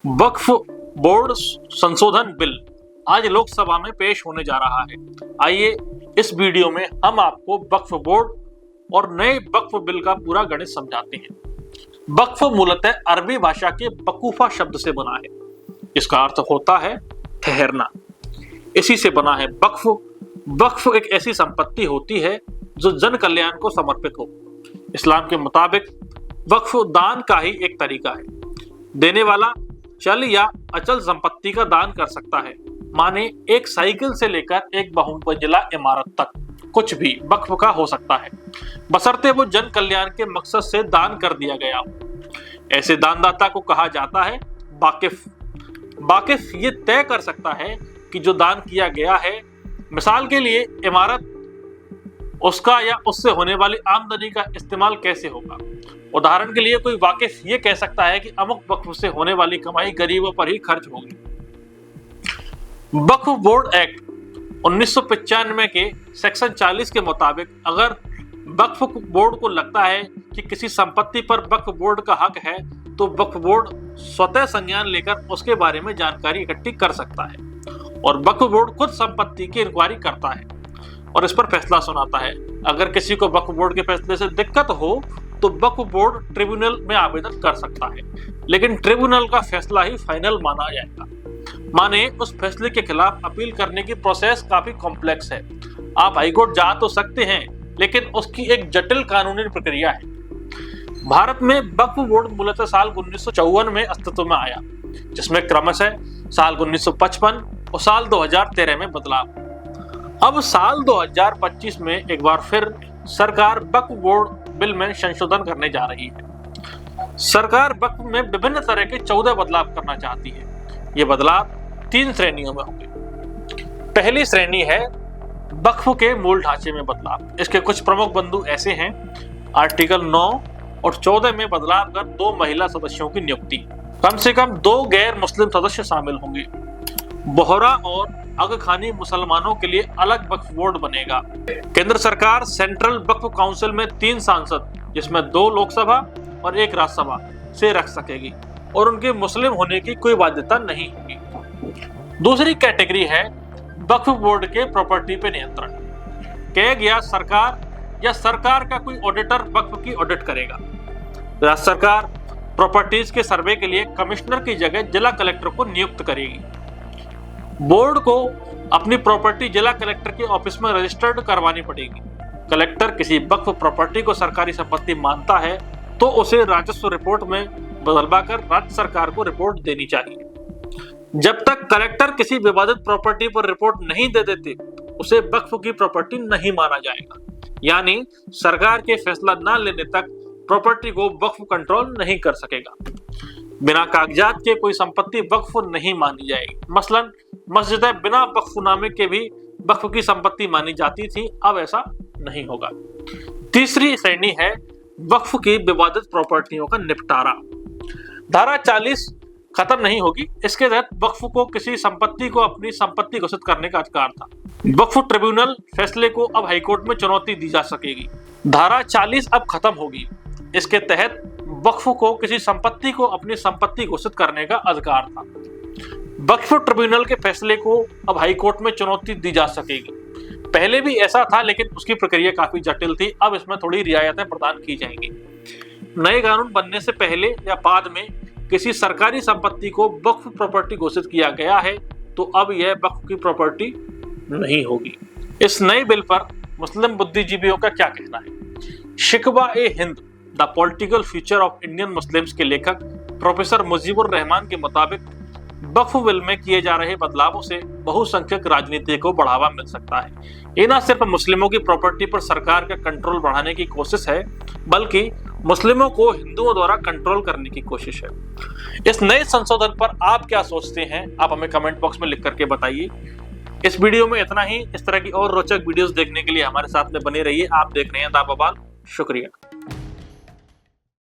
वक्फ board संशोधन bill आज लोकसभा में पेश होने जा रहा है। आइए इस वीडियो में हम आपको वक्फ बोर्ड और नए वक्फ बिल का पूरा गणित समझाते हैं। वक्फ मूलतः अरबी भाषा के वकूफा शब्द से बना है। इसका अर्थ होता है ठहरना। इसी से बना है वक्फ। वक्फ एक ऐसी संपत्ति होती है जो जन कल्याण को समर्पित हो। इस्लाम के मुताबिक वक्फ दान का ही एक तरीका है। देने वाला चल या अचल संपत्ति का दान कर सकता है। माने एक साइकिल से लेकर एक बहुमंजिला इमारत तक कुछ भी वक्फ का हो सकता है, बशर्ते वो जन कल्याण के मकसद से दान कर दिया गया हो। ऐसे दानदाता को कहा जाता है वाकिफ। वाकिफ ये तय कर सकता है कि जो दान किया गया है, मिसाल के लिए इमारत, उसका या उससे होने वाली आमदनी का इस्तेमाल कैसे होगा। उदाहरण के लिए कोई वाकिफ ये कह सकता है कि अमुक वक्फ से होने वाली कमाई गरीबों पर ही खर्च होगी। वक्फ बोर्ड एक्ट 1995 के सेक्शन 40 के मुताबिक अगर वक्फ बोर्ड को लगता है कि किसी संपत्ति पर वक्फ बोर्ड का हक है, तो वक्फ बोर्ड स्वतः संज्ञान लेकर उसके बारे में जानकारी इकट्ठी कर सकता है और वक्फ बोर्ड खुद संपत्ति की इंक्वायरी करता है और इस पर फैसला सुनाता है। अगर किसी को वक्फ बोर्ड के फैसले से दिक्कत हो तो वक्फ बोर्ड ट्रिब्यूनल में आवेदन कर सकता है, लेकिन ट्रिब्यूनल का फैसला ही फाइनल माना जाएगा। माने उस फैसले के खिलाफ अपील करने की प्रोसेस काफी कॉम्प्लेक्स है। आप हाईकोर्ट जा तो सकते हैं, लेकिन उसकी एक जटिल कानूनी प्रक्रिया है। भारत में वक्फ बोर्ड मूलतः साल 1954 में अस्तित्व में आया, जिसमें क्रमशः साल 1955 और साल 2013 में बदलाव। अब साल 2025 में एक बार फिर सरकार वक्फ बोर्ड बिल में संशोधन करने जा रही है। सरकार वक्फ में विभिन्न तरह के 14 बदलाव करना चाहती है। ये बदलाव 3 श्रेणियों में होंगे। पहली श्रेणी है वक्फ के मूल ढांचे में बदलाव। इसके कुछ प्रमुख बिंदु ऐसे हैं। आर्टिकल 9 और 14 में बदलाव कर 2 महिला सदस्यों की नियुक्ति, कम से कम 2 गैर मुस्लिम सदस्य शामिल होंगे। बोहरा और अगखानी मुसलमानों के लिए अलग वक्फ बोर्ड बनेगा। केंद्र सरकार सेंट्रल वक्फ काउंसिल में 3 सांसद, जिसमें 2 लोकसभा और 1 राज्यसभा से रख सकेगी और उनके मुस्लिम होने की कोई बाध्यता नहीं होगी। दूसरी कैटेगरी है वक्फ बोर्ड के प्रॉपर्टी पे नियंत्रण। कहा गया सरकार या सरकार का कोई ऑडिटर वक्फ की ऑडिट करेगा। राज्य सरकार प्रॉपर्टीज के सर्वे के लिए कमिश्नर की जगह जिला कलेक्टर को नियुक्त करेगी। बोर्ड को अपनी प्रॉपर्टी जिला कलेक्टर के ऑफिस में रजिस्टर्ड करवानी पड़ेगी। कलेक्टर किसी वक्फ प्रॉपर्टी को सरकारी संपत्ति मानता है तो उसे राजस्व रिपोर्ट में बदलवाकर राज्य सरकार को रिपोर्ट देनी चाहिए। जब तक कलेक्टर किसी विवादित प्रॉपर्टी पर रिपोर्ट नहीं दे देते, उसे वक्फ की प्रॉपर्टी नहीं माना जाएगा। यानी सरकार के फैसला न लेने तक प्रॉपर्टी को वक्फ कंट्रोल नहीं कर सकेगा। बिना कागजात के कोई संपत्ति वक्फ नहीं मानी जाएगी। मसलन मस्जिदें बिना वक्फनामे के भी वक्फ की संपत्ति मानी जाती थी, अब ऐसा नहीं होगा। तीसरी श्रेणी है वक्फ की विवादित प्रॉपर्टियों का निपटारा। धारा 40 खत्म नहीं होगी। इसके तहत वक्फ को किसी संपत्ति को अपनी संपत्ति घोषित करने का अधिकार था। वक्फ ट्रिब्यूनल फैसले को अब हाईकोर्ट में चुनौती दी जा सकेगी। धारा 40 अब खत्म होगी। इसके तहत वक्फ को किसी संपत्ति को अपनी संपत्ति घोषित करने का अधिकार था। वक्फ ट्रिब्यूनल के फैसले को अब हाईकोर्ट में चुनौती दी जा सकेगी। पहले भी ऐसा था, लेकिन उसकी प्रक्रिया काफी जटिल थी। अब इसमें थोड़ी रियायतें प्रदान की जाएंगी। नए कानून बनने से पहले या बाद में किसी सरकारी संपत्ति को वक्फ प्रॉपर्टी घोषित किया गया है तो अब यह वक्फ की प्रॉपर्टी नहीं होगी। इस नए बिल पर मुस्लिम बुद्धिजीवियों का क्या कहना है? Shikwa e Hind the political future of Indian Muslims के लेखक प्रोफेसर मुजीबुर रहमान के मुताबिक वक्फ बिल में किए जा रहे बदलावों से बहुसंख्यक राजनीति को बढ़ावा मिल सकता है। ये न सिर्फ मुस्लिमों की प्रॉपर्टी पर सरकार का कंट्रोल बढ़ाने की कोशिश है, बल्कि मुस्लिमों को हिंदुओं द्वारा कंट्रोल करने की कोशिश है। इस नए संशोधन पर आप क्या सोचते हैं? आप हमें कमेंट बॉक्स में लिख करके बताइए। इस वीडियो में इतना ही। इस तरह की और रोचक वीडियोस देखने के लिए हमारे साथ में बने रहिए। आप देख रहे हैं दा बवाल। शुक्रिया।